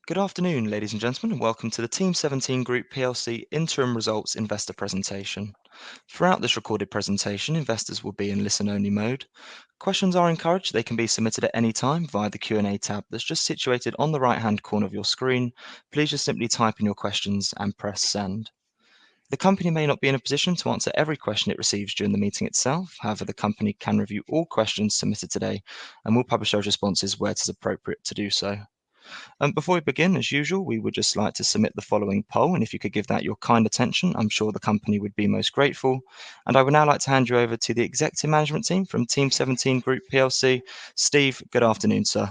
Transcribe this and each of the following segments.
Good afternoon, ladies and gentlemen, and welcome to the Team17 Group PLC Interim Results Investor Presentation. Throughout this recorded presentation, investors will be in listen-only mode. Questions are encouraged. They can be submitted at any time via the Q&A tab that's just situated on the right-hand corner of your screen. Please just simply type in your questions and press send. The company may not be in a position to answer every question it receives during the meeting itself. However, the company can review all questions submitted today and will publish those responses where it is appropriate to do so. Before we begin, as usual, we would just like to submit the following poll, and if you could give that your kind attention, I'm sure the company would be most grateful. And I would now like to hand you over to the executive management team from Team17 Group PLC. Steve, good afternoon, sir.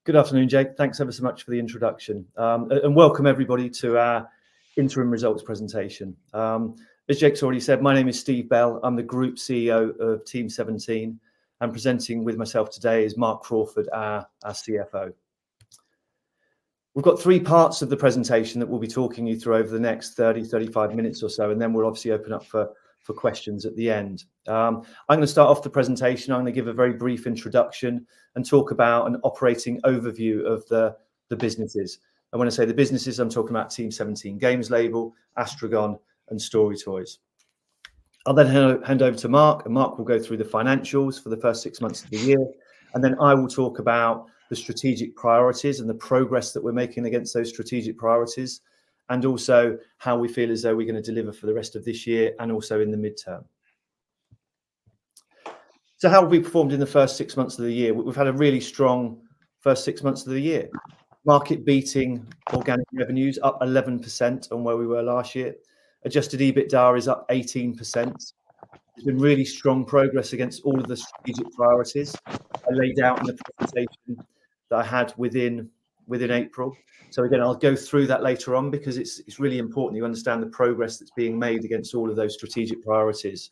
Good afternoon, Jake. Thanks ever so much for the introduction. And welcome everybody to our interim results presentation. As Jake's already said, my name is Steve Bell. I'm the Group CEO of Team17, and presenting with myself today is Mark Crawford, our CFO. We've got three parts of the presentation that we'll be talking you through over the next 35 minutes or so, and then we'll obviously open up for questions at the end. I'm going to start off the presentation. I'm going to give a very brief introduction and talk about an operating overview of the businesses. And when I say the businesses, I'm talking about Team17 Games Label, Astragon and StoryToys. I'll then hand over to Mark, and Mark will go through the financials for the first 6 months of the year. And then I will talk about the strategic priorities and the progress that we're making against those strategic priorities, and also how we feel as though we're going to deliver for the rest of this year and also in the midterm. So how have we performed in the first 6 months of the year? We've had a really strong first 6 months of the year. Market beating organic revenues up 11% on where we were last year. Adjusted EBITDA is up 18%. There's been really strong progress against all of the strategic priorities I laid out in the presentation that I had within April. So again, I'll go through that later on because it's really important you understand the progress that's being made against all of those strategic priorities.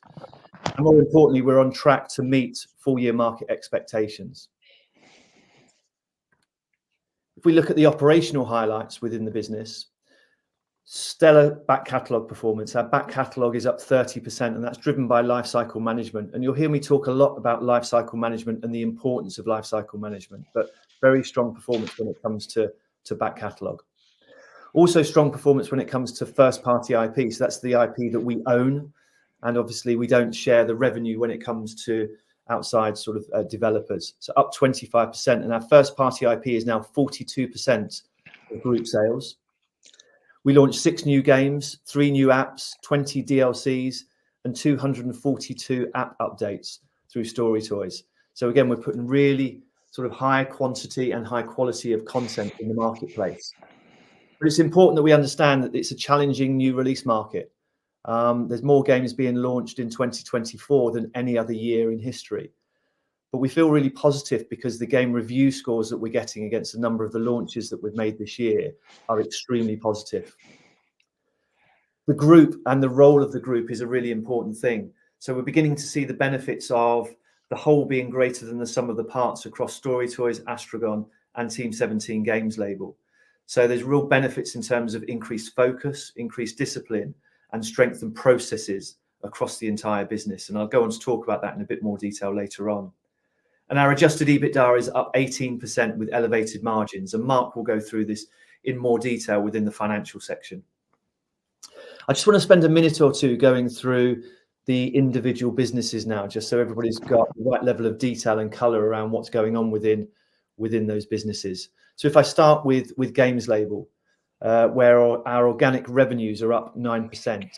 And more importantly, we're on track to meet full year market expectations. If we look at the operational highlights within the business, stellar back catalogue performance. Our back catalogue is up 30%, and that's driven by lifecycle management. And you'll hear me talk a lot about lifecycle management and the importance of lifecycle management, but very strong performance when it comes to back catalogue. Also strong performance when it comes to first party IP. So that's the IP that we own. And obviously we don't share the revenue when it comes to outside sort of developers. So up 25%, and our first party IP is now 42% of group sales. We launched 6 new games, 3 new apps, 20 DLCs, and 242 app updates through StoryToys. So again, we're putting really sort of high quantity and high quality of content in the marketplace. But it's important that we understand that it's a challenging new release market. There's more games being launched in 2024 than any other year in history. But we feel really positive because the game review scores that we're getting against a number of the launches that we've made this year are extremely positive. The group and the role of the group is a really important thing. So we're beginning to see the benefits of the whole being greater than the sum of the parts across StoryToys, Astragon and Team17 Games Label. So there's real benefits in terms of increased focus, increased discipline and strengthened processes across the entire business. And I'll go on to talk about that in a bit more detail later on. And our adjusted EBITDA is up 18% with elevated margins. And Mark will go through this in more detail within the financial section. I just want to spend a minute or two going through the individual businesses now, just so everybody's got the right level of detail and colour around what's going on within those businesses. So if I start with Games Label, where our organic revenues are up 9%,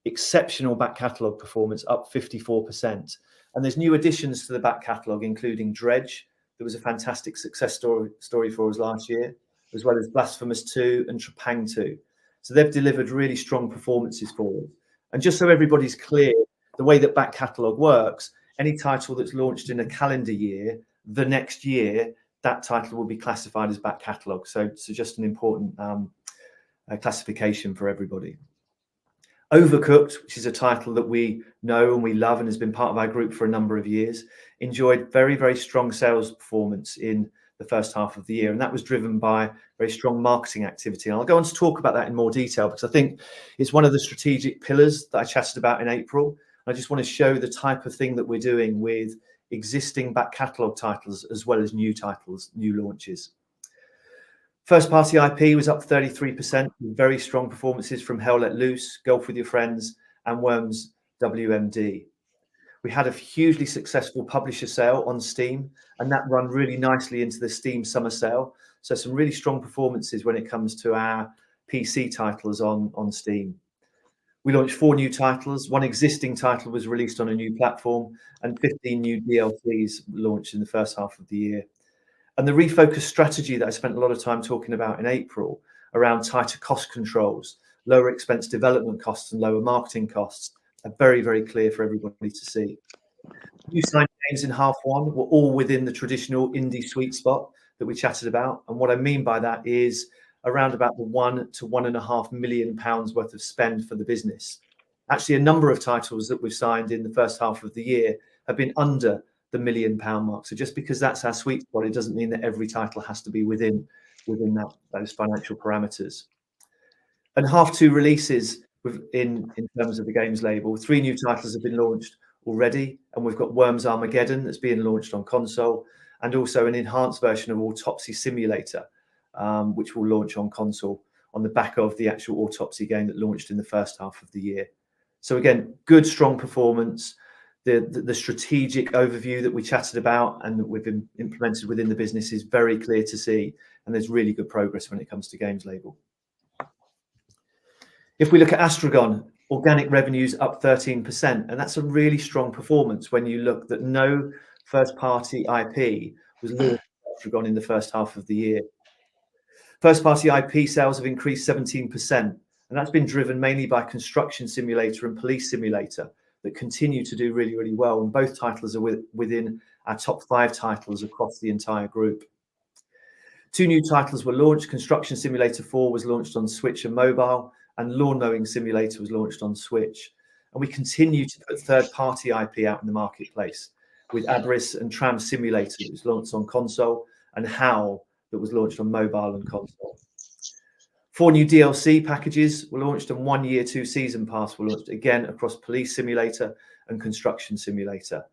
exceptional back catalogue performance up 54%. And there's new additions to the back catalogue, including Dredge. There was a fantastic success story for us last year, as well as Blasphemous 2 and Trepang 2. So they've delivered really strong performances for us. And just so everybody's clear, the way that back catalogue works, any title that's launched in a calendar year, the next year, that title will be classified as back catalogue. So just an important classification for everybody. Overcooked, which is a title that we know and we love and has been part of our group for a number of years, enjoyed very, very strong sales performance in the first half of the year. And that was driven by very strong marketing activity. And I'll go on to talk about that in more detail because I think it's one of the strategic pillars that I chatted about in April. I just want to show the type of thing that we're doing with existing back catalogue titles as well as new titles, new launches. First party IP was up 33%, with very strong performances from Hell Let Loose, Golf With Your Friends, and Worms WMD. We had a hugely successful publisher sale on Steam, and that run really nicely into the Steam summer sale. So some really strong performances when it comes to our PC titles on Steam. We launched 4 new titles. 1 existing title was released on a new platform, and 15 new DLCs launched in the first half of the year. And the refocused strategy that I spent a lot of time talking about in April around tighter cost controls, lower expense development costs and lower marketing costs are very, very clear for everybody to see. New signed games in half one were all within the traditional indie sweet spot that we chatted about. And what I mean by that is around about the £1 to £1.5 million worth of spend for the business. Actually, a number of titles that we've signed in the first half of the year have been under the £1 million mark. So just because that's our sweet spot, it doesn't mean that every title has to be within those financial parameters. And half 2 releases in terms of the games label. 3 new titles have been launched already, and we've got Worms Armageddon that's being launched on console, and also an enhanced version of Autopsy Simulator, which will launch on console on the back of the actual Autopsy game that launched in the first half of the year. So again, good, strong performance. The strategic overview that we chatted about and that we've implemented within the business is very clear to see, and there's really good progress when it comes to games label. If we look at Astragon, organic revenues up 13%, and that's a really strong performance when you look that no first-party IP was launched at Astragon in the first half of the year. First-party IP sales have increased 17%, and that's been driven mainly by Construction Simulator and Police Simulator that continue to do really, really well, and both titles are within our top 5 titles across the entire group. 2 new titles were launched. Construction Simulator 4 was launched on Switch and mobile, and Lawn Mowing Simulator was launched on Switch. And we continue to put third-party IP out in the marketplace with Abris and Tram Simulator that was launched on console, and Howl that was launched on mobile and console. 4 new DLC packages were launched, and 1 year 2 season pass were launched again across Police Simulator and Construction Simulator.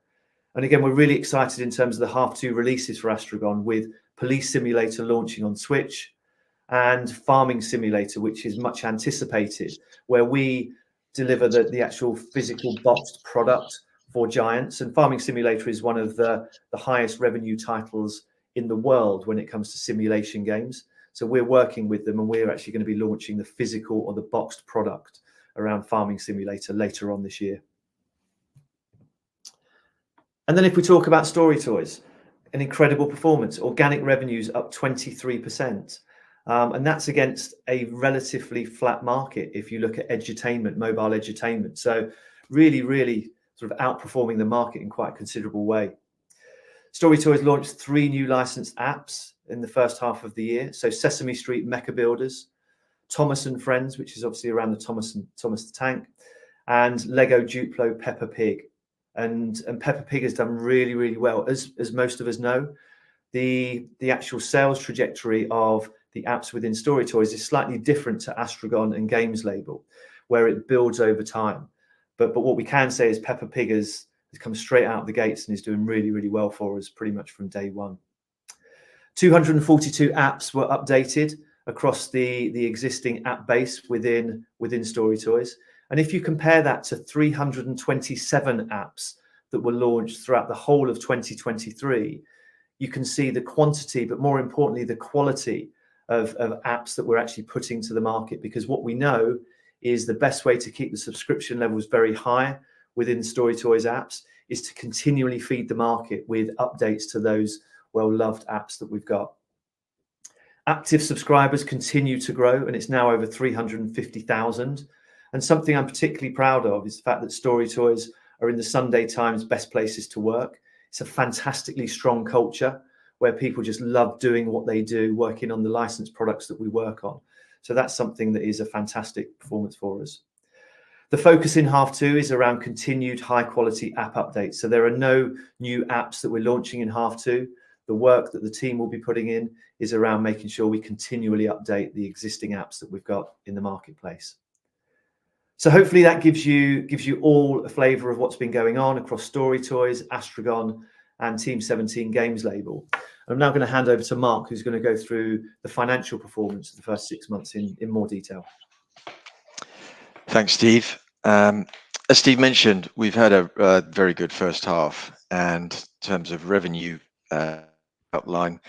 And again, we're really excited in terms of the half 2 releases for Astragon, with Police Simulator launching on Switch and Farming Simulator, which is much anticipated, where we deliver the actual physical boxed product for Giants. And Farming Simulator is one of the highest revenue titles in the world when it comes to simulation games. So we're working with them, and we're actually going to be launching the physical or the boxed product around Farming Simulator later on this year. And then if we talk about Story Toys, an incredible performance, organic revenues up 23%. And that's against a relatively flat market if you look at edutainment, mobile edutainment. So really, really sort of outperforming the market in quite a considerable way. Story Toys launched 3 new licensed apps in the first half of the year. So Sesame Street Mecha Builders, Thomas and Friends, which is obviously around the Thomas the Tank, and Lego Duplo Peppa Pig. And Peppa Pig has done really, really well. As most of us know, the actual sales trajectory of the apps within Story Toys is slightly different to Astragon and Games Label, where it builds over time. But what we can say is Peppa Pig has come straight out of the gates and is doing really, really well for us pretty much from day one. 242 apps were updated across the existing app base within Story Toys. And if you compare that to 327 apps that were launched throughout the whole of 2023, you can see the quantity, but more importantly, the quality of apps that we're actually putting to the market. Because what we know is the best way to keep the subscription levels very high within Story Toys apps is to continually feed the market with updates to those well-loved apps that we've got. Active subscribers continue to grow, and it's now over 350,000. And something I'm particularly proud of is the fact that Story Toys are in the Sunday Times best places to work. It's a fantastically strong culture where people just love doing what they do, working on the licensed products that we work on. So that's something that is a fantastic performance for us. The focus in half 2 is around continued high quality app updates. So there are no new apps that we're launching in half 2. The work that the team will be putting in is around making sure we continually update the existing apps that we've got in the marketplace. So hopefully that gives you all a flavour of what's been going on across Story Toys, Astragon, and Team17 Games Label. I'm now going to hand over to Mark, who's going to go through the financial performance of the first 6 months in more detail. Thanks, Steve. As Steve mentioned, we've had a very good first half, and in terms of revenue outline,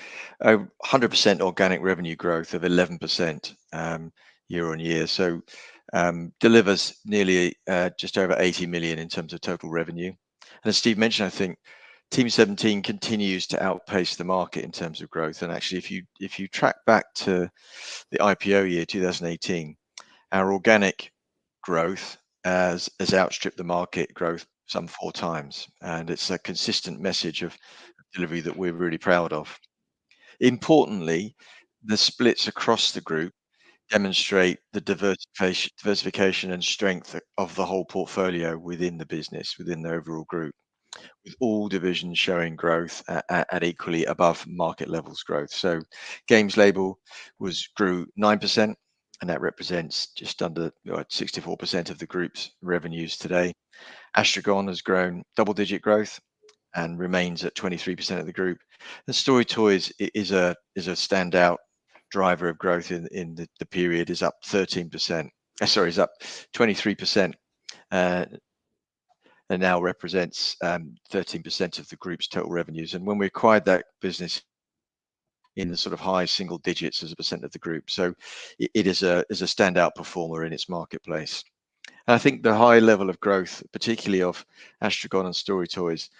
100% organic revenue growth of 11% year on year. So delivers nearly just over 80 million in terms of total revenue. And as Steve mentioned, I think TEAM17 continues to outpace the market in terms of growth. And actually, if you track back to the IPO year 2018, our organic growth has outstripped the market growth some 4 times, and it's a consistent message of delivery that we're really proud of. Importantly, the splits across the group demonstrate the diversification and strength of the whole portfolio within the business, within the overall group, with all divisions showing growth at equally above market levels growth. So Games Label grew 9%, and that represents just under 64% of the group's revenues today. Astragon has grown double-digit growth and remains at 23% of the group. And Story Toys is a standout driver of growth in the period, is up 13%. Sorry, is up 23%. And now represents 13% of the group's total revenues. And when we acquired that business in the sort of high single digits as a percent of the group, so it is a standout performer in its marketplace. And I think the high level of growth, particularly of Astragon and Story Toys,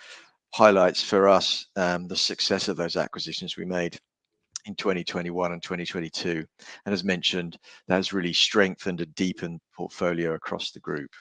highlights for us the success of those acquisitions we made in 2021 and 2022. And as mentioned, that has really strengthened and deepened portfolio across the group.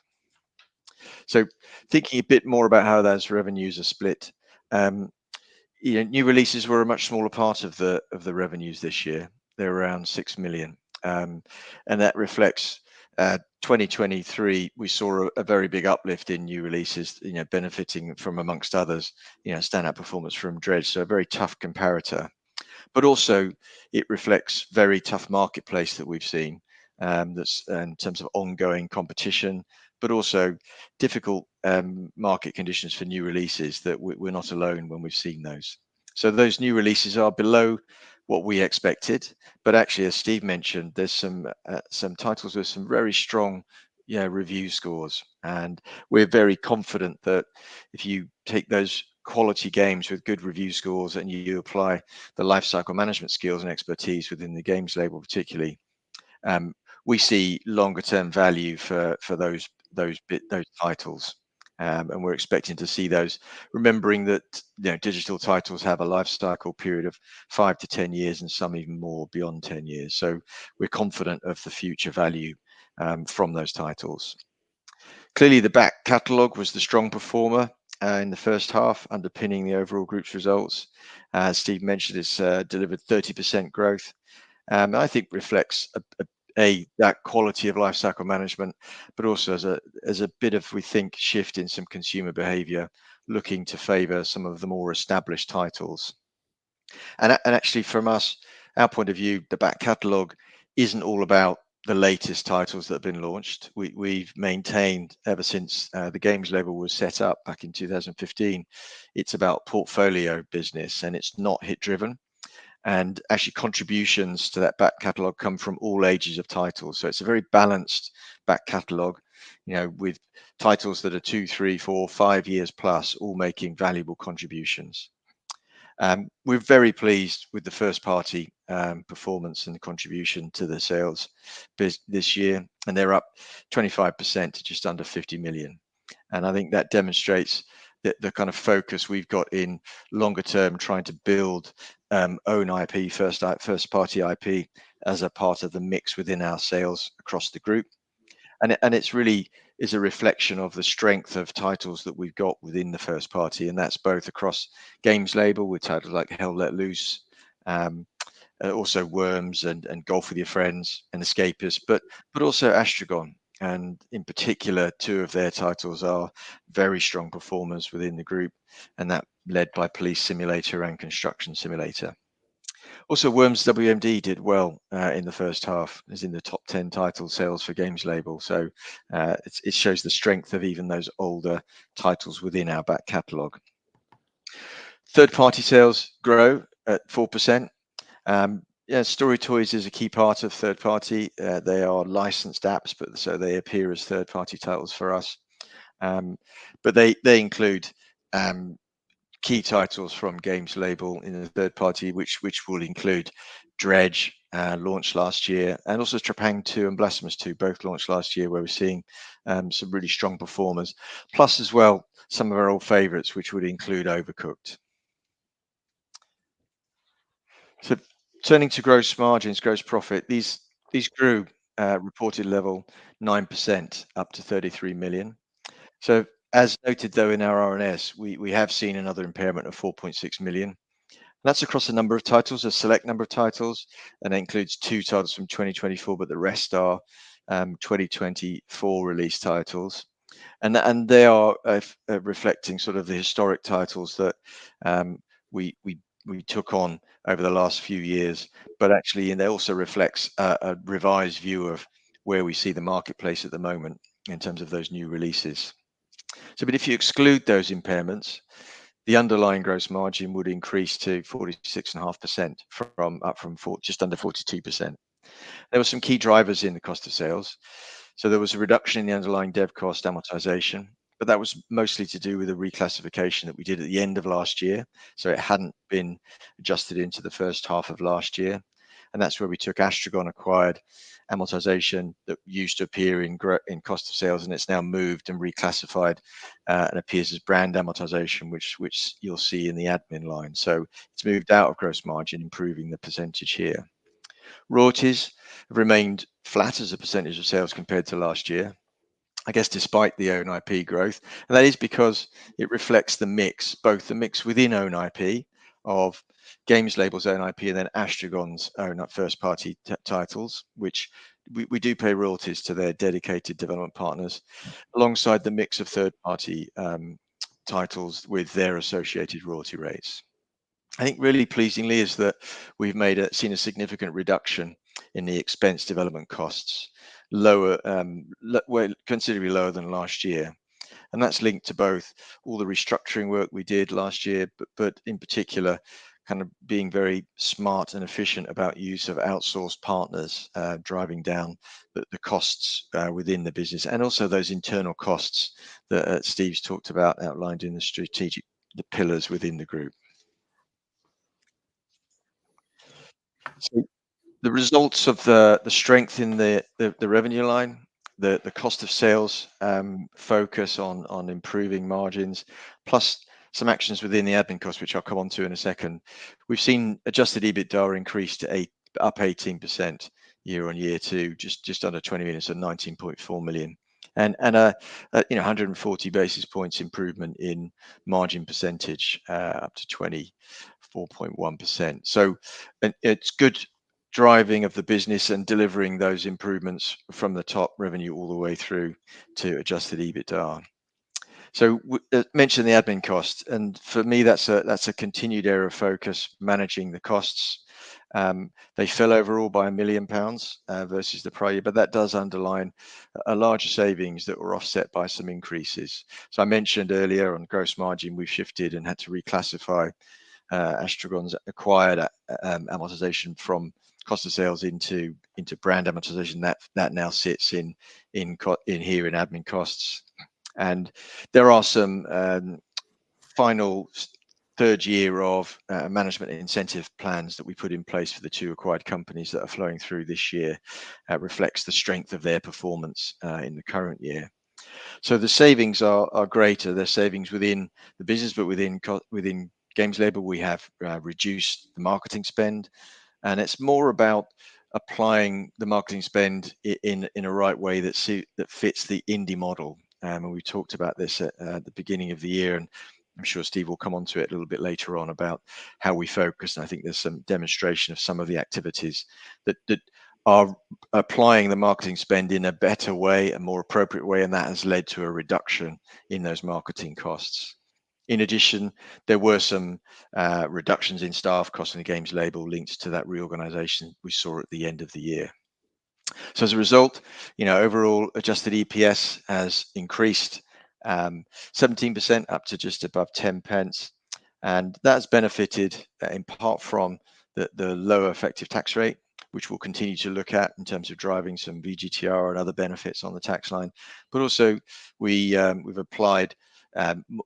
So thinking a bit more about how those revenues are split, new releases were a much smaller part of the revenues this year. They're around 6 million, and that reflects 2023. We saw a very big uplift in new releases, benefiting from, amongst others, standout performance from Dredge, so a very tough comparator. But also it reflects very tough marketplace that we've seen, that's in terms of ongoing competition, but also difficult market conditions for new releases that we're not alone when we've seen those. So those new releases are below what we expected, but actually, as Steve mentioned, there's some titles with some very strong review scores, and we're very confident that if you take those quality games with good review scores and you apply the lifecycle management skills and expertise within the Games Label particularly, we see longer term value for those titles, and we're expecting to see those, remembering that digital titles have a life cycle period of 5 to 10 years and some even more beyond 10 years. So we're confident of the future value from those titles. Clearly the back catalogue was the strong performer in the first half, underpinning the overall group's results. As Steve mentioned, it's delivered 30% growth. I think reflects that quality of lifecycle management, but also as a bit of, we think, shift in some consumer behaviour, looking to favour some of the more established titles. And actually, from us, our point of view, the back catalogue isn't all about the latest titles that have been launched. We've maintained ever since the Games Label was set up back in 2015. It's about portfolio business, and it's not hit driven. And actually, contributions to that back catalogue come from all ages of titles. So it's a very balanced back catalogue, with titles that are 2, 3, 4, 5 years plus, all making valuable contributions. We're very pleased with the first party performance and the contribution to the sales this year, and they're up 25% to just under 50 million. And I think that demonstrates the kind of focus we've got in longer term, trying to build own IP, first party IP, as a part of the mix within our sales across the group. And it's really is a reflection of the strength of titles that we've got within the first party, and that's both across Games Label with titles like Hell Let Loose, also Worms and Golf with Your Friends and Escapist, but also Astragon. And in particular, 2 of their titles are very strong performers within the group, and that led by Police Simulator and Construction Simulator. Also, Worms WMD did well in the first half, is in the top 10 title sales for Games Label. So it shows the strength of even those older titles within our back catalogue. Third party sales grow at 4%. Yeah, Story Toys is a key part of third party. They are licensed apps, but so they appear as third party titles for us. But they include key titles from Games Label in the third party, which will include Dredge, launched last year, and also Trepang 2 and Blasphemous 2, both launched last year, where we're seeing some really strong performers. Plus, as well, some of our old favourites, which would include Overcooked. So, turning to gross margins, gross profit, these grew reported level 9% up to 33 million. So, as noted though in our RNS, we have seen another impairment of 4.6 million. That's across a number of titles, a select number of titles, and that includes 2 titles from 2024, but the rest are 2024 release titles, and they are reflecting sort of the historic titles that we took on over the last few years, but actually, and it also reflects a revised view of where we see the marketplace at the moment in terms of those new releases. So, but if you exclude those impairments, the underlying gross margin would increase to 46.5% from just under 42%. There were some key drivers in the cost of sales. So there was a reduction in the underlying dev cost amortization, but that was mostly to do with a reclassification that we did at the end of last year. So it hadn't been adjusted into the first half of last year. And that's where we took Astragon acquired amortization that used to appear in cost of sales, and it's now moved and reclassified and appears as brand amortization, which you'll see in the admin line. So it's moved out of gross margin, improving the percentage here. Royalties have remained flat as a percentage of sales compared to last year, I guess, despite the own IP growth. And that is because it reflects the mix, both the mix within own IP of Games Label's own IP and then Astragon's own first party titles, which we do pay royalties to their dedicated development partners, alongside the mix of third party titles with their associated royalty rates. I think really pleasingly is that we've seen a significant reduction in the expense development costs, lower, considerably lower than last year. And that's linked to both all the restructuring work we did last year, but in particular, kind of being very smart and efficient about use of outsourced partners, driving down the costs within the business, and also those internal costs that Steve's talked about, outlined in the pillars within the group. So the results of the strength in the revenue line, the cost of sales focus on improving margins, plus some actions within the admin cost, which I'll come on to in a second. We've seen adjusted EBITDA increase to up 18% year on year to just under 20 million, so 19.4 million, and a 140 basis points improvement in margin percentage, up to 24.1%. So it's good driving of the business and delivering those improvements from the top revenue all the way through to adjusted EBITDA. So mention the admin cost, and for me that's a continued area of focus, managing the costs. They fell overall by £1 million versus the prior year, but that does underline a larger savings that were offset by some increases. So I mentioned earlier on gross margin, we've shifted and had to reclassify Astragon's acquired amortization from cost of sales into brand amortization. That now sits in here in admin costs. And there are some final third year of management incentive plans that we put in place for the 2 acquired companies that are flowing through this year. Reflects the strength of their performance in the current year. So the savings are greater. They're savings within the business, but within Games Label, we have reduced the marketing spend, and it's more about applying the marketing spend in a right way that fits the indie model. And we talked about this at the beginning of the year, and I'm sure Steve will come on to it a little bit later on about how we focus. And I think there's some demonstration of some of the activities that are applying the marketing spend in a better way, a more appropriate way, and that has led to a reduction in those marketing costs. In addition, there were some reductions in staff costs in the Games Label linked to that reorganization we saw at the end of the year. So as a result, overall adjusted EPS has increased 17% up to just above 10 pence. And that's benefited in part from the lower effective tax rate, which we'll continue to look at in terms of driving some VGTR and other benefits on the tax line. But also we've applied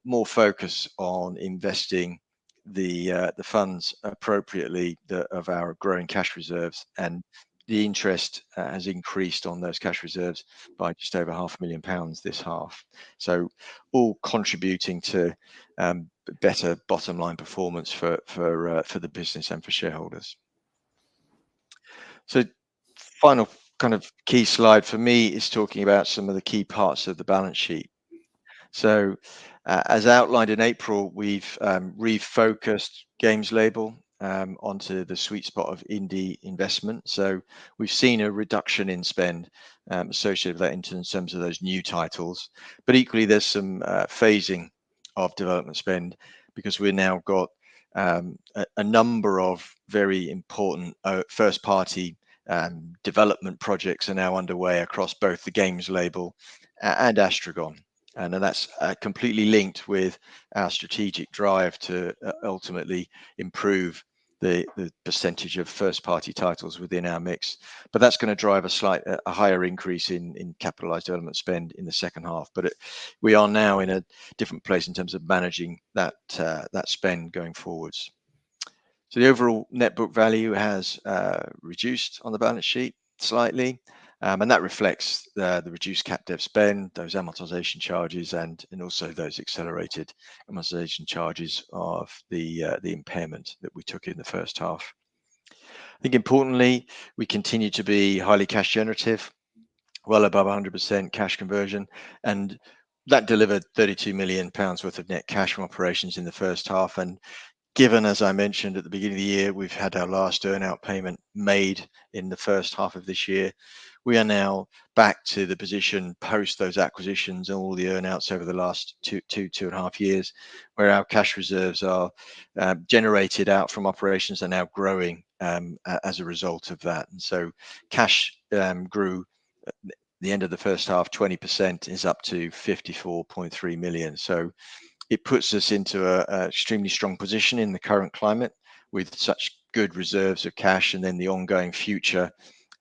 more focus on investing the funds appropriately of our growing cash reserves, and the interest has increased on those cash reserves by just over £500,000 this half. So all contributing to better bottom line performance for the business and for shareholders. So final kind of key slide for me is talking about some of the key parts of the balance sheet. So as outlined in April, we've refocused Games Label onto the sweet spot of indie investment. So we've seen a reduction in spend associated with that in terms of those new titles, but equally there's some phasing of development spend, because we've now got a number of very important first party development projects are now underway across both the Games Label and Astragon. And that's completely linked with our strategic drive to ultimately improve the percentage of first party titles within our mix. But that's going to drive a higher increase in capitalized development spend in the second half. But we are now in a different place in terms of managing that spend going forwards. So the overall net book value has reduced on the balance sheet slightly, and that reflects the reduced cap dev spend, those amortization charges, and also those accelerated amortization charges of the impairment that we took in the first half. I think importantly, we continue to be highly cash generative, well above 100% cash conversion, and that delivered £32 million worth of net cash from operations in the first half. And given, as I mentioned at the beginning of the year, we've had our last earnout payment made in the first half of this year, we are now back to the position post those acquisitions and all the earnouts over the last two and a half years, where our cash reserves are generated out from operations are now growing as a result of that. And so cash grew at the end of the first half 20%, is up to 54.3 million. So it puts us into a extremely strong position in the current climate with such good reserves of cash, and then the ongoing future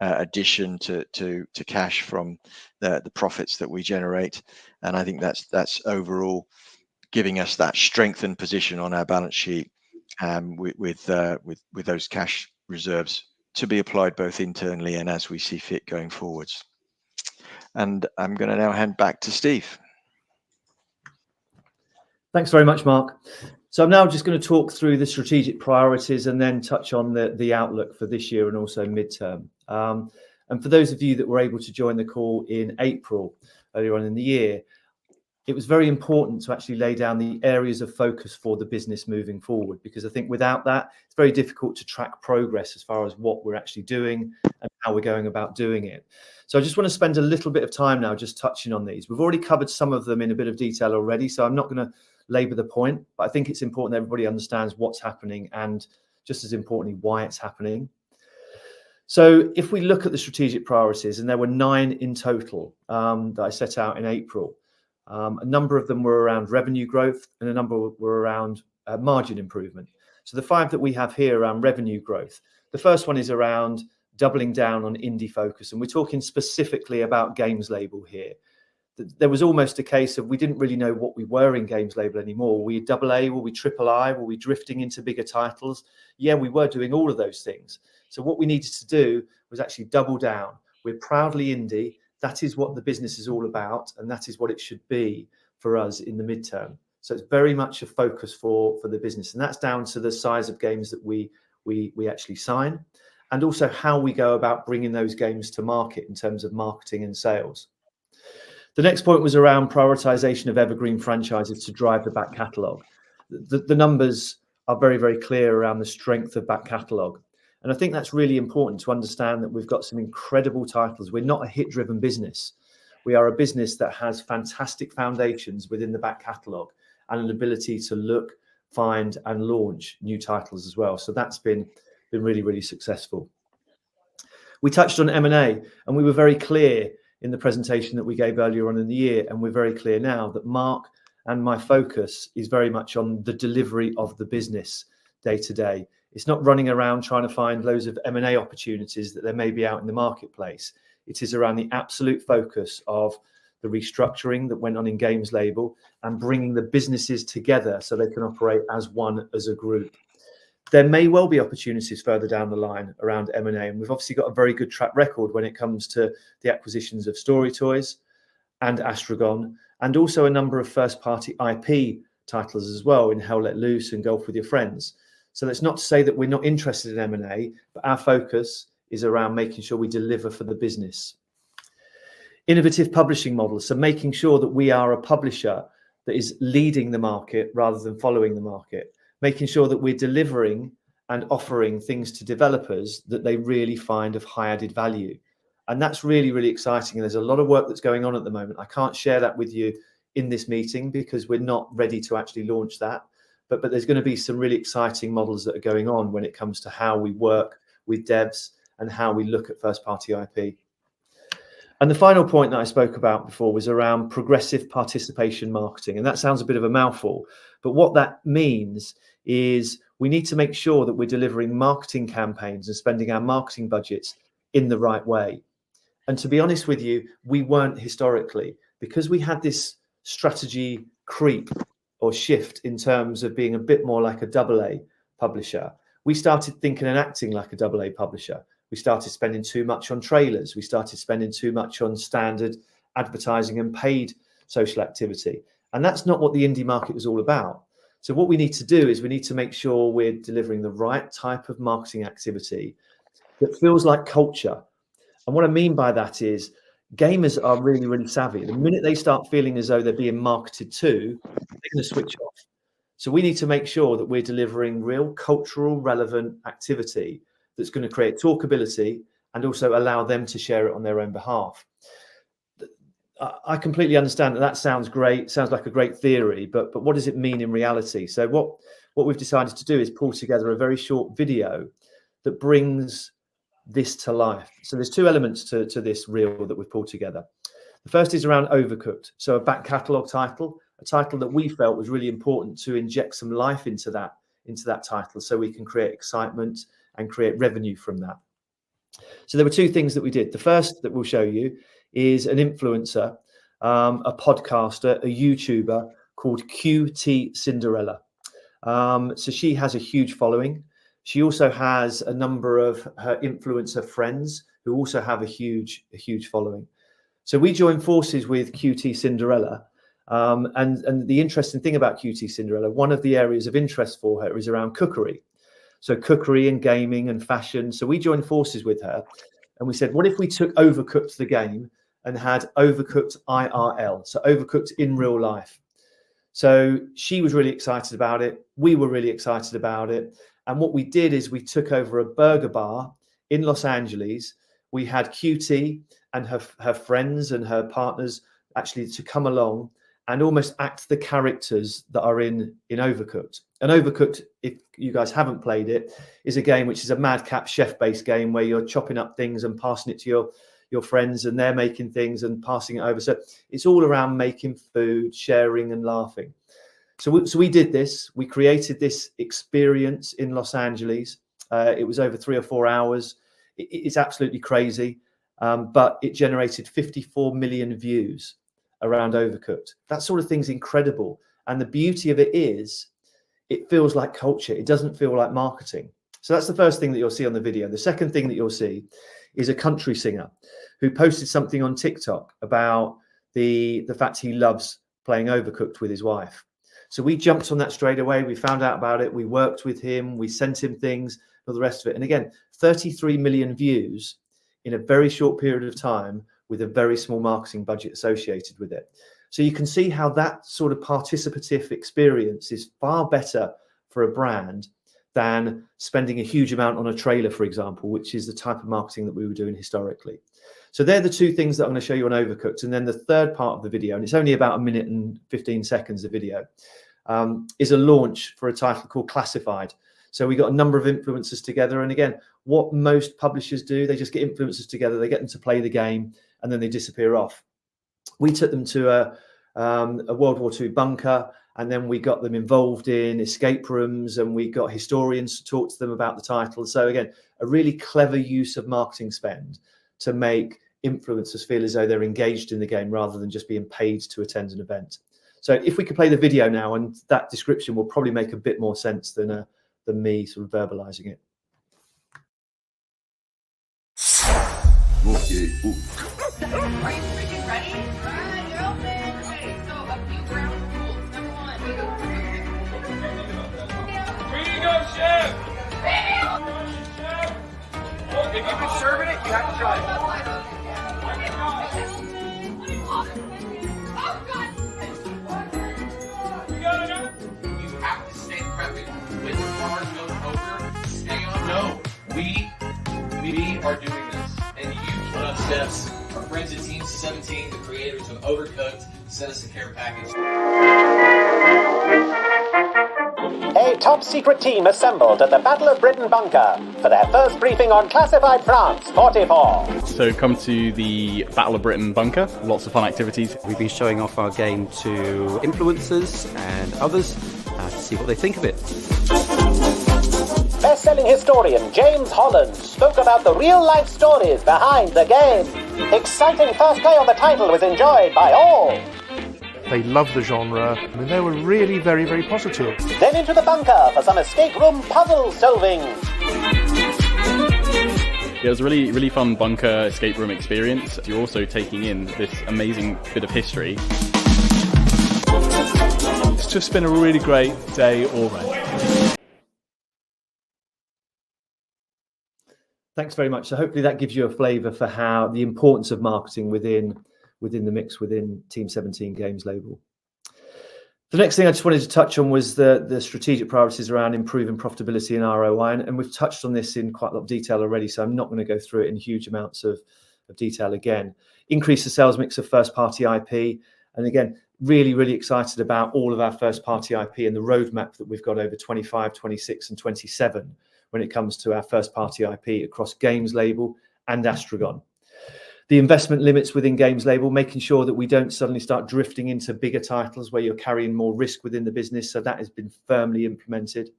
addition to cash from the profits that we generate. And I think that's overall giving us that strengthened position on our balance sheet with those cash reserves to be applied both internally and as we see fit going forwards. And I'm going to now hand back to Steve. Thanks very much, Mark. So I'm now just going to talk through the strategic priorities and then touch on the outlook for this year and also midterm. And for those of you that were able to join the call in April, earlier on in the year, it was very important to actually lay down the areas of focus for the business moving forward, because I think without that, it's very difficult to track progress as far as what we're actually doing and how we're going about doing it. So I just want to spend a little bit of time now just touching on these. We've already covered some of them in a bit of detail already, so I'm not going to labor the point, but I think it's important that everybody understands what's happening and, just as importantly, why it's happening. So if we look at the strategic priorities, and there were 9 in total that I set out in April, a number of them were around revenue growth and a number were around margin improvement. So the 5 that we have here around revenue growth, the first one is around doubling down on indie focus, and we're talking specifically about Games Label here. There was almost a case of we didn't really know what we were in Games Label anymore. Were we AA? Were we III? Were we drifting into bigger titles? Yeah, we were doing all of those things. So what we needed to do was actually double down. We're proudly indie. That is what the business is all about, and that is what it should be for us in the midterm. So it's very much a focus for the business, and that's down to the size of games that we actually sign, and also how we go about bringing those games to market in terms of marketing and sales. The next point was around prioritization of evergreen franchises to drive the back catalogue. The numbers are very, very clear around the strength of back catalogue. And I think that's really important to understand that we've got some incredible titles. We're not a hit-driven business. We are a business that has fantastic foundations within the back catalogue and an ability to look, find and launch new titles as well. So that's been really, really successful. We touched on M&A, and we were very clear in the presentation that we gave earlier on in the year, and we're very clear now that Mark and my focus is very much on the delivery of the business day to day. It's not running around trying to find loads of M&A opportunities that there may be out in the marketplace. It is around the absolute focus of the restructuring that went on in Games Label and bringing the businesses together so they can operate as one, as a group. There may well be opportunities further down the line around M&A, and we've obviously got a very good track record when it comes to the acquisitions of Story Toys and Astragon, and also a number of first-party IP titles as well in Hell Let Loose and Golf With Your Friends. So that's not to say that we're not interested in M&A, but our focus is around making sure we deliver for the business. Innovative publishing models, so making sure that we are a publisher that is leading the market rather than following the market, making sure that we're delivering and offering things to developers that they really find of high added value. And that's really, really exciting. And there's a lot of work that's going on at the moment. I can't share that with you in this meeting because we're not ready to actually launch that. But there's going to be some really exciting models that are going on when it comes to how we work with devs and how we look at first-party IP. And the final point that I spoke about before was around progressive participation marketing. And that sounds a bit of a mouthful, but what that means is we need to make sure that we're delivering marketing campaigns and spending our marketing budgets in the right way. And to be honest with you, we weren't historically, because we had this strategy creep or shift in terms of being a bit more like a AA publisher. We started thinking and acting like a AA publisher. We started spending too much on trailers. We started spending too much on standard advertising and paid social activity. And that's not what the indie market was all about. So what we need to do is we need to make sure we're delivering the right type of marketing activity that feels like culture. And what I mean by that is gamers are really, really savvy. The minute they start feeling as though they're being marketed to, they're going to switch off. So we need to make sure that we're delivering real cultural relevant activity that's going to create talkability and also allow them to share it on their own behalf. I completely understand that sounds great, sounds like a great theory, but what does it mean in reality? So what we've decided to do is pull together a very short video that brings this to life. So there's two elements to this reel that we've pulled together. The first is around Overcooked, so a back catalogue title, a title that we felt was really important to inject some life into that title so we can create excitement and create revenue from that. So there were two things that we did. The first that we'll show you is an influencer, a podcaster, a YouTuber called QT Cinderella. So she has a huge following. She also has a number of her influencer friends who also have a huge following. So we joined forces with QT Cinderella. And the interesting thing about QT Cinderella, one of the areas of interest for her is around cookery. So cookery and gaming and fashion. So we joined forces with her and we said, what if we took Overcooked the game and had Overcooked IRL, so Overcooked in real life. So she was really excited about it. We were really excited about it. And what we did is we took over a burger bar in Los Angeles. We had QT and her friends and her partners actually to come along and almost act the characters that are in Overcooked. And Overcooked, if you guys haven't played it, is a game which is a madcap chef-based game where you're chopping up things and passing it to your friends, and they're making things and passing it over. So it's all around making food, sharing and laughing. So we did this. We created this experience in Los Angeles. It was over 3 or 4 hours. It's absolutely crazy, but it generated 54 million views around Overcooked. That sort of thing's incredible. And the beauty of it is it feels like culture. It doesn't feel like marketing. So that's the first thing that you'll see on the video. The second thing that you'll see is a country singer who posted something on TikTok about the fact he loves playing Overcooked with his wife. So we jumped on that straight away. We found out about it. We worked with him. We sent him things, all the rest of it. And again, 33 million views in a very short period of time with a very small marketing budget associated with it. So you can see how that sort of participative experience is far better for a brand than spending a huge amount on a trailer, for example, which is the type of marketing that we were doing historically. So they're the two things that I'm going to show you on Overcooked. And then the third part of the video, and it's only about 1 minute and 15 seconds of video, is a launch for a title called Classified. So we got a number of influencers together. And again, what most publishers do, they just get influencers together, they get them to play the game, and then they disappear off. We took them to a World War II bunker, and then we got them involved in escape rooms, and we got historians to talk to them about the title. So again, a really clever use of marketing spend to make influencers feel as though they're engaged in the game rather than just being paid to attend an event. So if we could play the video now, and that description will probably make a bit more sense than me sort of verbalizing it. Okay. Are you freaking ready? Alright, you're open. Okay, so a few ground rules. Number one, we go Where you go, chef? If you've been serving it, you have to try it. You have to stay prepping. When the bar goes over, stay on. No, we are doing this. And you, what up, chefs? Our friends at TEAM17, the creators of Overcooked, sent us a care package. A top-secret team assembled at the Battle of Britain bunker for their first briefing on classified France 44. So come to the Battle of Britain bunker, lots of fun activities. We've been showing off our game to influencers and others to see what they think of it. Best-selling historian James Holland spoke about the real-life stories behind the game. Exciting first play on the title was enjoyed by all. They loved the genre, and they were really very, very positive. Then into the bunker for some escape room puzzle solving. It was a really, really fun bunker escape room experience. You're also taking in this amazing bit of history. It's just been a really great day already. Thanks very much. So hopefully that gives you a flavour for how the importance of marketing within the mix within Team17 Games label. The next thing I just wanted to touch on was the strategic priorities around improving profitability and ROI, and we've touched on this in quite a lot of detail already, so I'm not going to go through it in huge amounts of detail again. Increase the sales mix of first-party IP, and again, really, really excited about all of our first-party IP and the roadmap that we've got over 25, 26 and 27 when it comes to our first-party IP across Games label and Astragon. The investment limits within Games label, making sure that we don't suddenly start drifting into bigger titles where you're carrying more risk within the business. So that has been firmly implemented.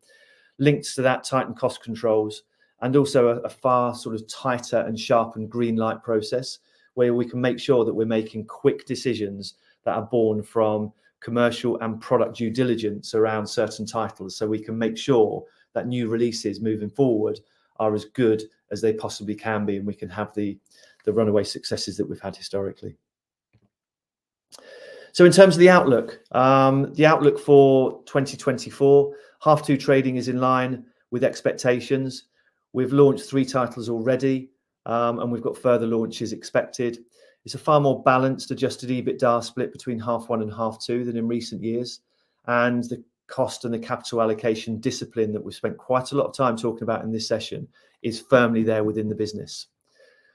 Links to that, tighten cost controls, and also a far sort of tighter and sharpened green light process where we can make sure that we're making quick decisions that are born from commercial and product due diligence around certain titles. So we can make sure that new releases moving forward are as good as they possibly can be, and we can have the runaway successes that we've had historically. So in terms of the outlook for 2024, half two trading is in line with expectations. We've launched 3 titles already, and we've got further launches expected. It's a far more balanced adjusted EBITDA split between half one and half two than in recent years. And the cost and the capital allocation discipline that we've spent quite a lot of time talking about in this session is firmly there within the business.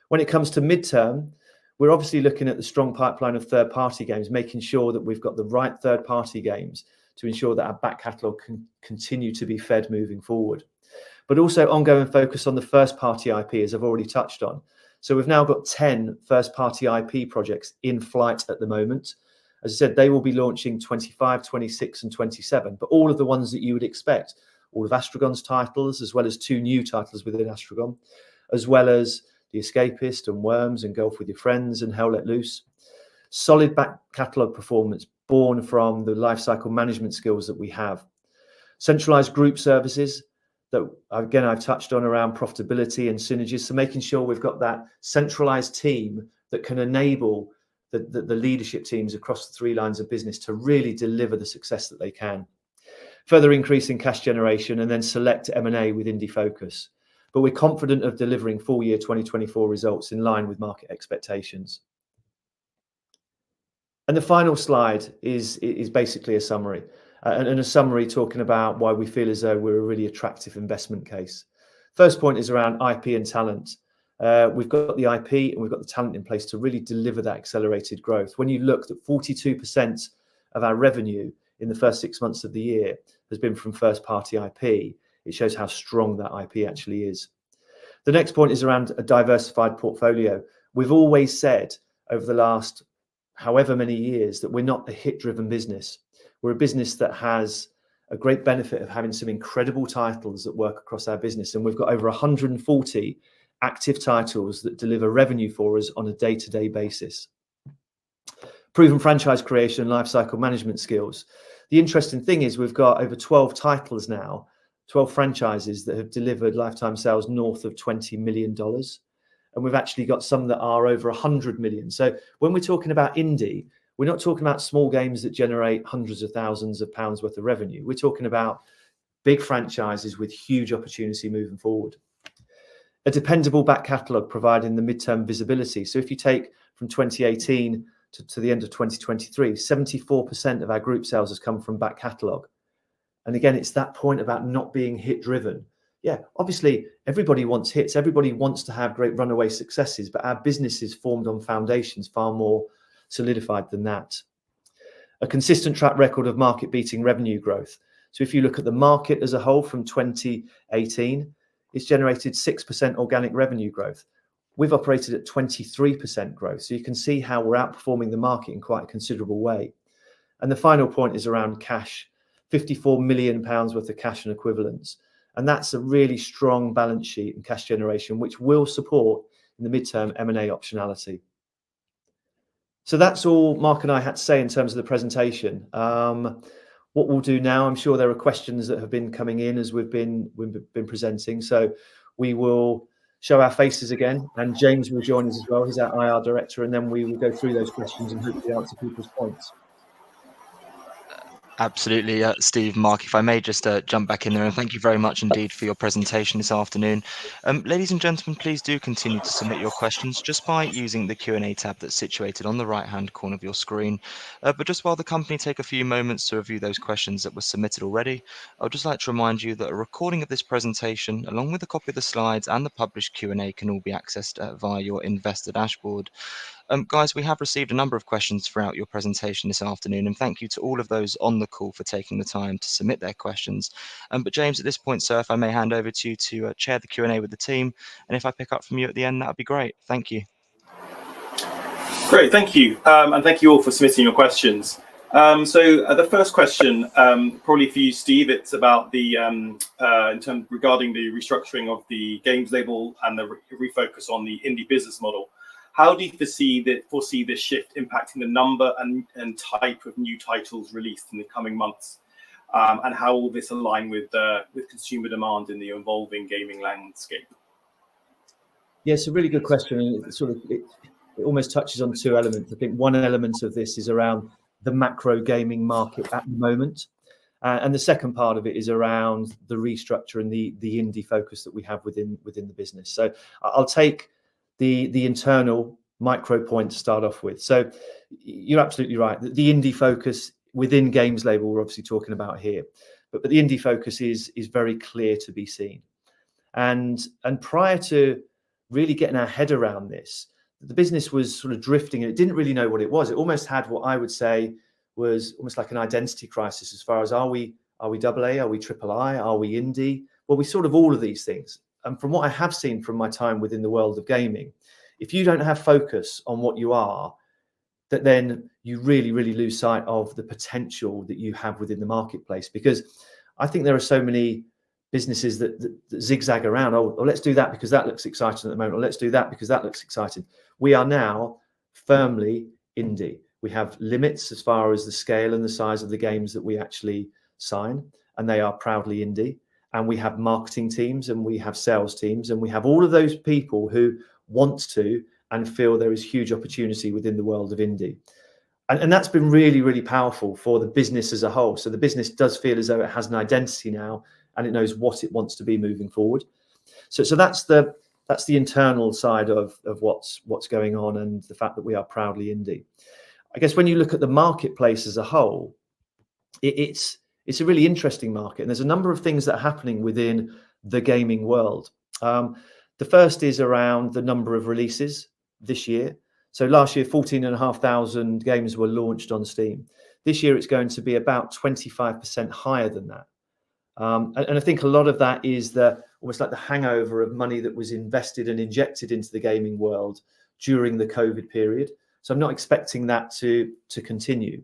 When it comes to midterm, we're obviously looking at the strong pipeline of third-party games, making sure that we've got the right third-party games to ensure that our back catalogue can continue to be fed moving forward. But also ongoing focus on the first-party IP, as I've already touched on. So we've now got 10 first-party IP projects in flight at the moment. As I said, they will be launching 25, 26 and 27, but all of the ones that you would expect, all of Astragon's titles, as well as 2 new titles within Astragon, as well as The Escapist and Worms and Golf with Your Friends and Hell Let Loose. Solid back catalogue performance born from the lifecycle management skills that we have. Centralised group services that, again, I've touched on around profitability and synergies. So making sure we've got that centralised team that can enable the leadership teams across the 3 lines of business to really deliver the success that they can. Further increase in cash generation, and then select M&A with indie focus. But we're confident of delivering full year 2024 results in line with market expectations. And the final slide is basically a summary, and a summary talking about why we feel as though we're a really attractive investment case. First point is around IP and talent. We've got the IP and we've got the talent in place to really deliver that accelerated growth. When you look at 42% of our revenue in the first 6 months of the year has been from first-party IP, it shows how strong that IP actually is. The next point is around a diversified portfolio. We've always said over the last however many years, that we're not a hit-driven business. We're a business that has a great benefit of having some incredible titles that work across our business, and we've got over 140 active titles that deliver revenue for us on a day-to-day basis. Proven franchise creation and lifecycle management skills. The interesting thing is we've got over 12 titles now, 12 franchises that have delivered lifetime sales north of $20 million. And we've actually got some that are over 100 million. So when we're talking about indie, we're not talking about small games that generate hundreds of thousands of pounds worth of revenue. We're talking about big franchises with huge opportunity moving forward. A dependable back catalogue providing the midterm visibility. So if you take from 2018 to the end of 2023, 74% of our group sales has come from back catalogue. And again, it's that point about not being hit driven. Yeah, obviously everybody wants hits. Everybody wants to have great runaway successes, but our business is formed on foundations far more solidified than that. A consistent track record of market beating revenue growth. So if you look at the market as a whole from 2018, it's generated 6% organic revenue growth. We've operated at 23% growth. So you can see how we're outperforming the market in quite a considerable way. And the final point is around cash, 54 million pounds worth of cash and equivalents. And that's a really strong balance sheet and cash generation, which will support in the midterm M&A optionality. So that's all Mark and I had to say in terms of the presentation. What we'll do now, I'm sure there are questions that have been coming in as we've been presenting. So we will show our faces again, and James will join us as well. He's our IR director, and then we will go through those questions and hopefully answer people's points. Absolutely, Steve, Mark, if I may just jump back in there, and thank you very much indeed for your presentation this afternoon. Ladies and gentlemen, please do continue to submit your questions just by using the Q&A tab that's situated on the right-hand corner of your screen. But just while the company take a few moments to review those questions that were submitted already, I would just like to remind you that a recording of this presentation, along with a copy of the slides and the published Q&A, can all be accessed via your investor dashboard. Guys, we have received a number of questions throughout your presentation this afternoon, and thank you to all of those on the call for taking the time to submit their questions. But James, at this point, sir, if I may hand over to you to chair the Q&A with the team, and if I pick up from you at the end, that would be great. Thank you. Great, thank you. And thank you all for submitting your questions. So the first question, probably for you, Steve, it's about the in terms regarding the restructuring of the games label and the refocus on the indie business model. How do you foresee this shift impacting the number and type of new titles released in the coming months? And how will this align with consumer demand in the evolving gaming landscape? Yeah, it's a really good question. It almost touches on two elements. I think one element of this is around the macro gaming market at the moment. And the second part of it is around the restructure and the indie focus that we have within the business. So I'll take the internal micro point to start off with. So you're absolutely right. The indie focus within games label we're obviously talking about here, but the indie focus is very clear to be seen. And prior to really getting our head around this, the business was sort of drifting and it didn't really know what it was. It almost had what I would say was almost like an identity crisis as far as are we AA, are we AAA, are we indie? Well, we sort of all of these things. And from what I have seen from my time within the world of gaming, if you don't have focus on what you are, that then you really, really lose sight of the potential that you have within the marketplace. Because I think there are so many businesses that zigzag around. Oh, let's do that because that looks exciting at the moment. Or let's do that because that looks exciting. We are now firmly indie. We have limits as far as the scale and the size of the games that we actually sign, and they are proudly indie. And we have marketing teams and we have sales teams and we have all of those people who want to and feel there is huge opportunity within the world of indie. And that's been really, really powerful for the business as a whole. So the business does feel as though it has an identity now and it knows what it wants to be moving forward. So that's the internal side of what's going on and the fact that we are proudly indie. I guess when you look at the marketplace as a whole, it's a really interesting market. And there's a number of things that are happening within the gaming world. The first is around the number of releases this year. So last year, 14,500 games were launched on Steam. This year, it's going to be about 25% higher than that. And I think a lot of that is almost like the hangover of money that was invested and injected into the gaming world during the COVID period. So I'm not expecting that to continue.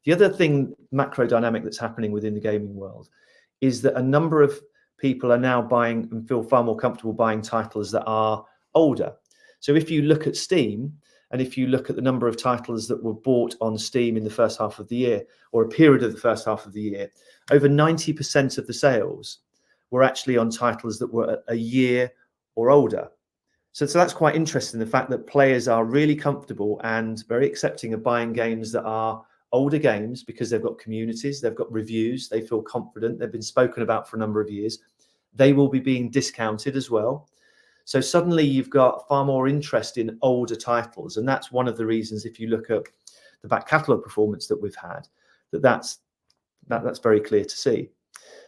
The other thing, macro dynamic, that's happening within the gaming world is that a number of people are now buying and feel far more comfortable buying titles that are older. So if you look at Steam, and if you look at the number of titles that were bought on Steam in the first half of the year, or a period of the first half of the year, over 90% of the sales were actually on titles that were a year or older. So that's quite interesting, the fact that players are really comfortable and very accepting of buying games that are older games because they've got communities, they've got reviews, they feel confident, they've been spoken about for a number of years. They will be being discounted as well. So suddenly you've got far more interest in older titles. And that's one of the reasons, if you look at the back catalogue performance that we've had, that's very clear to see.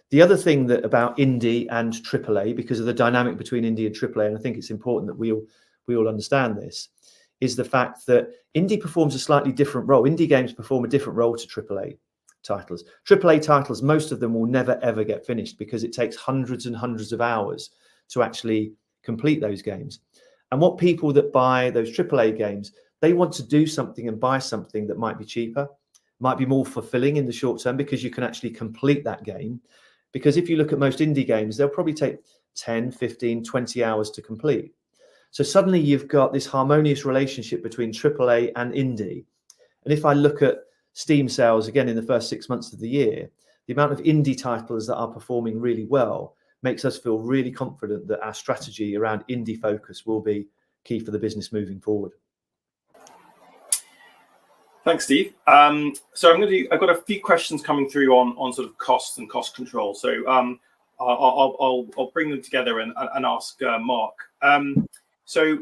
The other thing that about indie and AAA, because of the dynamic between indie and AAA, and I think it's important that we all understand this, is the fact that indie performs a slightly different role. Indie games perform a different role to AAA titles. AAA titles, most of them will never, ever get finished because it takes hundreds and hundreds of hours to actually complete those games. And what people that buy those AAA games, they want to do something and buy something that might be cheaper, might be more fulfilling in the short term because you can actually complete that game. Because if you look at most indie games, they'll probably take 10, 15, 20 hours to complete. So suddenly you've got this harmonious relationship between AAA and indie. And if I look at Steam sales again in the first 6 months of the year, the amount of indie titles that are performing really well makes us feel really confident that our strategy around indie focus will be key for the business moving forward. Thanks, Steve. So I've got a few questions coming through on sort of costs and cost control. So I'll bring them together and ask Mark. So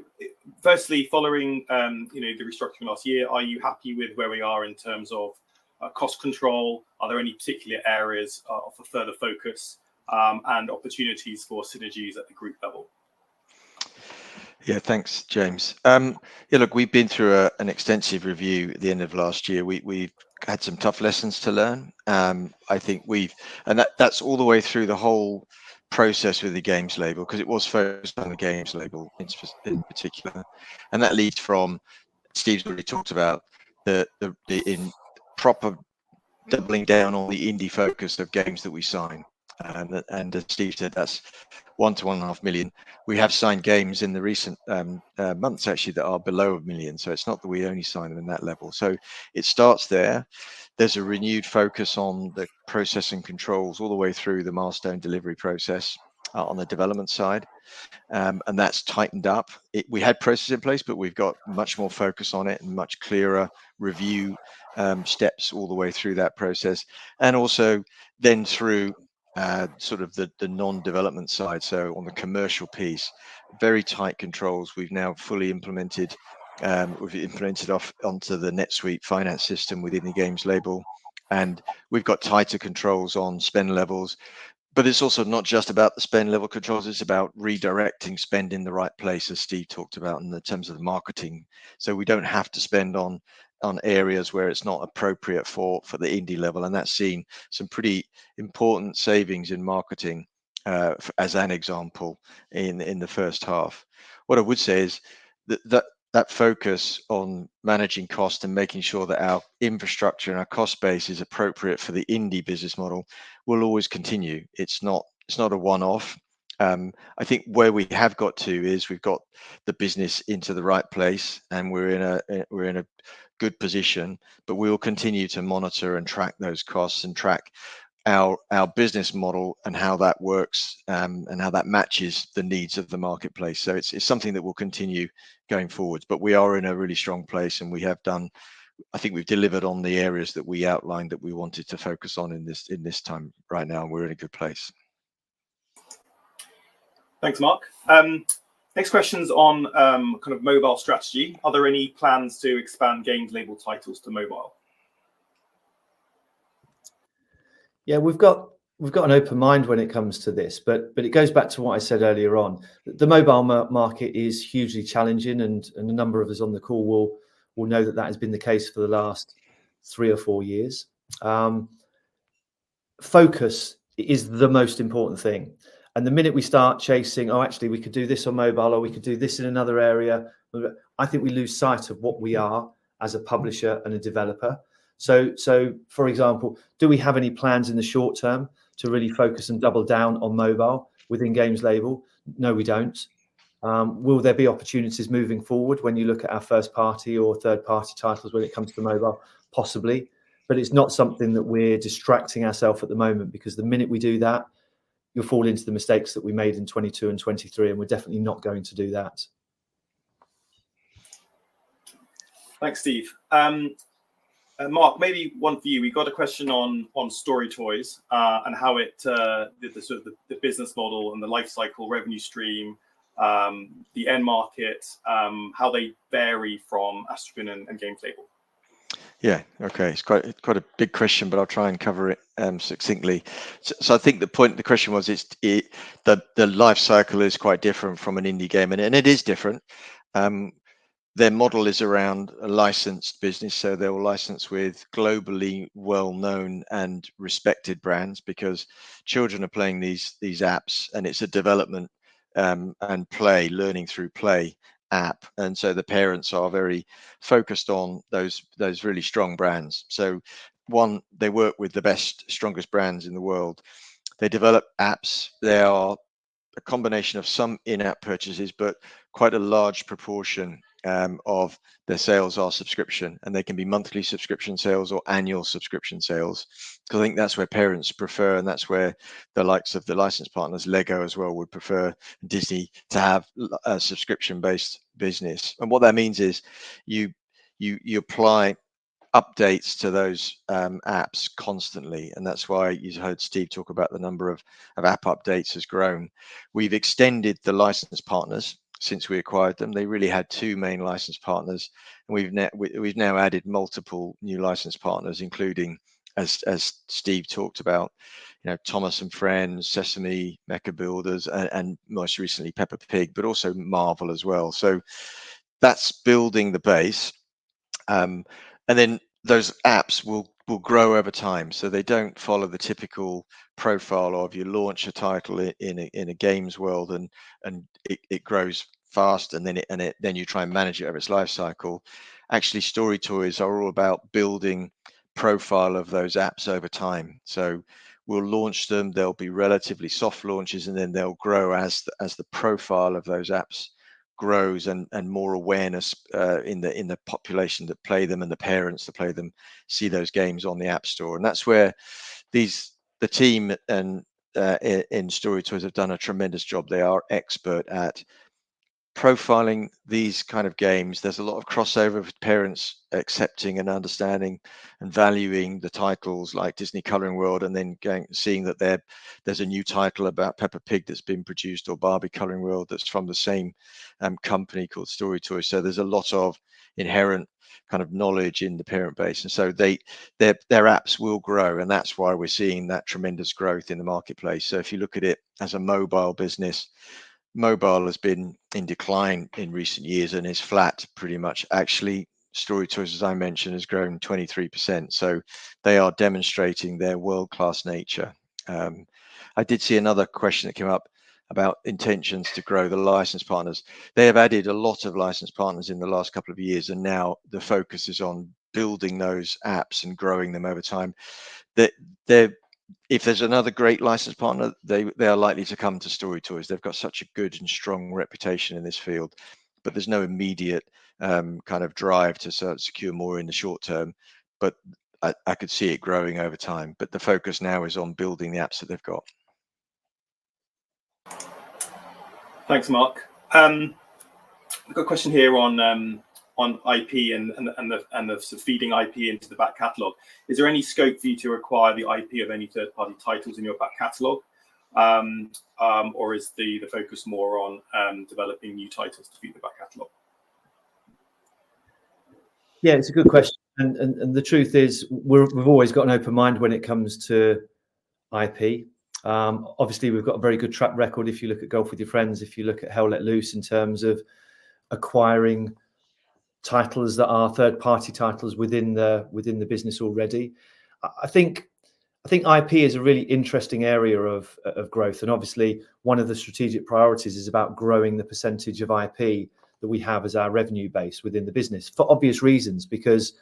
firstly, following the restructuring last year, are you happy with where we are in terms of cost control? Are there any particular areas for further focus and opportunities for synergies at the group level? Yeah, thanks, James. Look, we've been through an extensive review at the end of last year. We've had some tough lessons to learn. I think that's all the way through the whole process with the games label, because it was focused on the games label in particular, and that leads from, Steve's already talked about the proper doubling down on the indie focus of games that we sign. And as Steve said, that's 1 to 1.5 million. We have signed games in the recent months actually that are below 1 million. So it's not that we only sign them in that level. So it starts there. There's a renewed focus on the process and controls all the way through the milestone delivery process on the development side. And that's tightened up. We had processes in place, but we've got much more focus on it and much clearer review steps all the way through that process. And also then through sort of the non-development side. So on the commercial piece, very tight controls. We've now fully implemented. We've implemented onto the NetSuite finance system within the games label, and we've got tighter controls on spend levels. But it's also not just about the spend level controls, it's about redirecting spend in the right place, as Steve talked about in the terms of the marketing. So we don't have to spend on areas where it's not appropriate for the indie level. And that's seen some pretty important savings in marketing, as an example, in the first half. What I would say is that focus on managing cost and making sure that our infrastructure and our cost base is appropriate for the indie business model will always continue. It's not a one-off. I think where we have got to is we've got the business into the right place and we're in a good position, but we will continue to monitor and track those costs and track our business model and how that works, and how that matches the needs of the marketplace. So it's something that will continue going forwards, but we are in a really strong place, and I think we've delivered on the areas that we outlined that we wanted to focus on in this time right now, and we're in a good place. Thanks, Mark. Next question's on kind of mobile strategy. Are there any plans to expand games label titles to mobile? Yeah, we've got an open mind when it comes to this, but it goes back to what I said earlier on. The mobile market is hugely challenging, and a number of us on the call will know that has been the case for the last 3 or 4 years. Focus is the most important thing. And the minute we start chasing, actually, we could do this on mobile, or we could do this in another area, I think we lose sight of what we are as a publisher and a developer. So for example, do we have any plans in the short term to really focus and double down on mobile within Games Label? No, we don't. Will there be opportunities moving forward when you look at our first party or third party titles when it comes to mobile? Possibly, but it's not something that we're distracting ourselves at the moment, because the minute we do that, you'll fall into the mistakes that we made in 22 and 23, and we're definitely not going to do that. Thanks, Steve. Mark, maybe one for you. We got a question on Story Toys and how it the sort of the business model and the life cycle revenue stream, the end market, how they vary from Astragon and Games Label. Yeah, okay, it's quite a big question, but I'll try and cover it succinctly. So I think the question was the life cycle is quite different from an indie game, and it is different. Their model is around a licensed business, so they will license with globally well-known and respected brands, because children are playing these apps, and it's a development and learning through play app, and so the parents are very focused on those really strong brands. So they work with the best, strongest brands in the world. They develop apps. They are a combination of some in-app purchases, but quite a large proportion of their sales are subscription, and they can be monthly subscription sales or annual subscription sales. Because I think that's where parents prefer, and that's where the likes of the license partners, Lego as well, would prefer, Disney, to have a subscription-based business. And what that means is you apply updates to those apps constantly, and that's why you heard Steve talk about the number of app updates has grown. We've extended the license partners since we acquired them. They really had two main license partners, and we've now added multiple new license partners, including, as Steve talked about, Thomas and Friends, Sesame, Mecha Builders, and most recently Peppa Pig, but also Marvel as well. So that's building the base. And then those apps will grow over time, so they don't follow the typical profile of you launch a title in a games world and it grows fast, and then you try and manage it over its life cycle. Actually, Story Toys are all about building profile of those apps over time. So we'll launch them, they'll be relatively soft launches, and then they'll grow as the profile of those apps grows, and more awareness in the population that play them and the parents that play them see those games on the App Store. And that's where the team and in Story Toys have done a tremendous job. They are expert at profiling these kind of games. There's a lot of crossover with parents accepting and understanding and valuing the titles like Disney Coloring World, and then seeing that there's a new title about Peppa Pig that's been produced, or Barbie Coloring World that's from the same company called Story Toys. So there's a lot of inherent kind of knowledge in the parent base, and so their apps will grow, and that's why we're seeing that tremendous growth in the marketplace. So if you look at it as a mobile business, mobile has been in decline in recent years and is flat pretty much. Actually, Story Toys, as I mentioned, has grown 23%. So they are demonstrating their world-class nature. I did see another question that came up about intentions to grow the license partners. They have added a lot of license partners in the last couple of years, and now the focus is on building those apps and growing them over time. If there's another great license partner, they are likely to come to Story Toys. They've got such a good and strong reputation in this field, but there's no immediate kind of drive to secure more in the short term. But I could see it growing over time. But the focus now is on building the apps that they've got. Thanks, Mark. I've got a question here on IP and the sort of feeding IP into the back catalogue. Is there any scope for you to acquire the IP of any third-party titles in your back catalogue, or is the focus more on developing new titles to feed the back catalogue? Yeah, it's a good question, and the truth is we've always got an open mind when it comes to IP. Obviously, we've got a very good track record. If you look at Golf With Your Friends, if you look at Hell Let Loose, in terms of acquiring titles that are third-party titles within the business already. I think IP is a really interesting area of growth, and obviously one of the strategic priorities is about growing the percentage of IP that we have as our revenue base within the business, for obvious reasons, because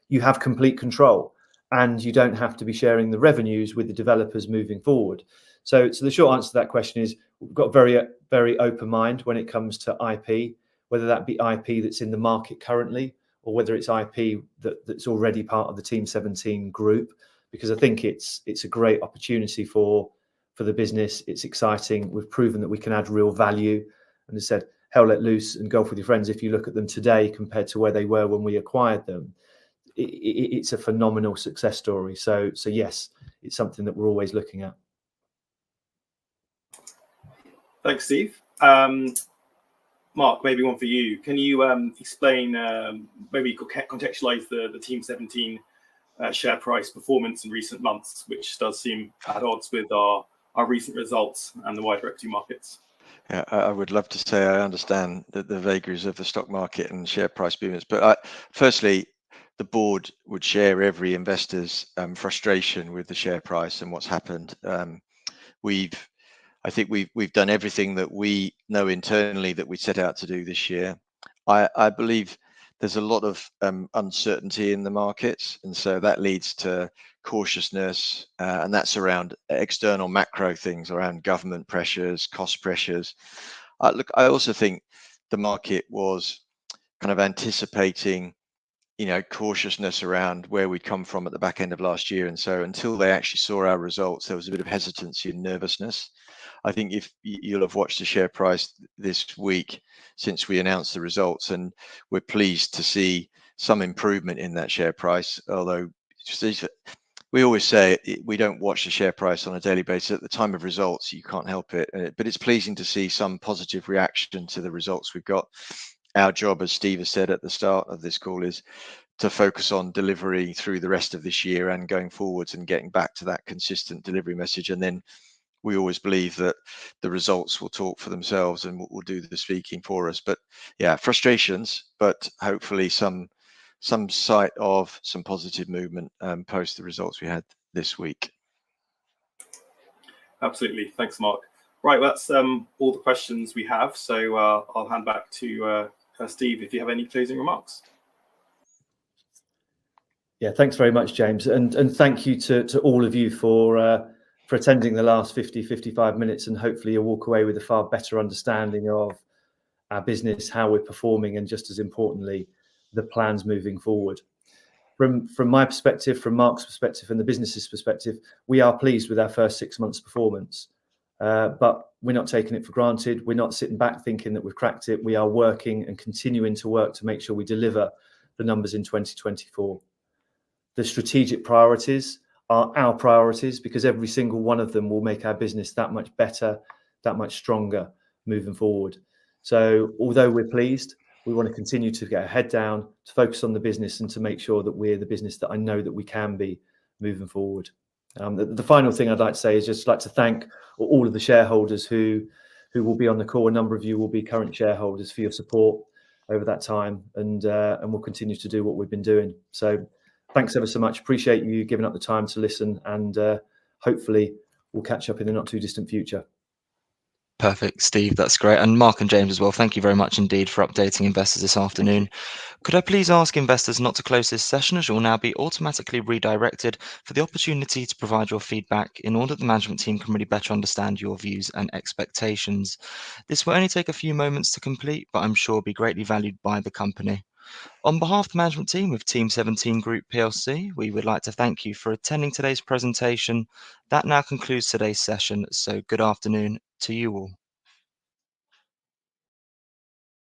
you have complete control and you don't have to be sharing the revenues with the developers moving forward. So the short answer to that question is we've got very, very open mind when it comes to IP, whether that be IP that's in the market currently or whether it's IP that's already part of the Team17 group, because I think it's a great opportunity for the business. It's exciting. We've proven that we can add real value. And as I said, hell let loose and golf with your friends. If you look at them today compared to where they were when we acquired them, it's a phenomenal success story. So yes, it's something that we're always looking at. Thanks, Steve. Mark, maybe one for you. Can you explain, maybe contextualize the Team17 share price performance in recent months, which does seem at odds with our recent results and the wider equity markets? Yeah, I would love to say I understand the vagaries of the stock market and share price movements, but firstly, the board would share every investor's frustration with the share price and what's happened. I think we've done everything that we know internally that we set out to do this year. I believe there's a lot of uncertainty in the markets, and so that leads to cautiousness, and that's around external macro things, around government pressures, cost pressures. Look, I also think the market was kind of anticipating, cautiousness around where we'd come from at the back end of last year, and so until they actually saw our results, there was a bit of hesitancy and nervousness. I think if you'll have watched the share price this week since we announced the results, and we're pleased to see some improvement in that share price, although we always say we don't watch the share price on a daily basis. At the time of results, you can't help it, but it's pleasing to see some positive reaction to the results we've got. Our job, as Steve has said at the start of this call, is to focus on delivery through the rest of this year and going forwards and getting back to that consistent delivery message. And then we always believe that the results will talk for themselves and will do the speaking for us. But yeah, frustrations, but hopefully some sight of some positive movement post the results we had this week. Absolutely. Thanks, Mark. Right, well, that's all the questions we have. So I'll hand back to Steve if you have any closing remarks. Yeah, thanks very much, James. And thank you to all of you for attending the last 55 minutes, and hopefully you'll walk away with a far better understanding of our business, how we're performing, and just as importantly, the plans moving forward. From my perspective, from Mark's perspective, and the business's perspective, we are pleased with our first 6 months' performance. But we're not taking it for granted. We're not sitting back thinking that we've cracked it. We are working and continuing to work to make sure we deliver the numbers in 2024. The strategic priorities are our priorities, because every single one of them will make our business that much better, that much stronger moving forward. So although we're pleased, we want to continue to get our head down, to focus on the business, and to make sure that we're the business that I know that we can be moving forward. The final thing I'd like to say is just like to thank all of the shareholders who will be on the call. A number of you will be current shareholders, for your support over that time, and we'll continue to do what we've been doing. So thanks ever so much. Appreciate you giving up the time to listen, and hopefully we'll catch up in the not too distant future. Perfect, Steve. That's great. And Mark and James as well, thank you very much indeed for updating investors this afternoon. Could I please ask investors not to close this session, as you'll now be automatically redirected for the opportunity to provide your feedback in order that the management team can really better understand your views and expectations. This will only take a few moments to complete, but I'm sure will be greatly valued by the company. On behalf of the management team of Team17 Group PLC, we would like to thank you for attending today's presentation. That now concludes today's session, so good afternoon to you all.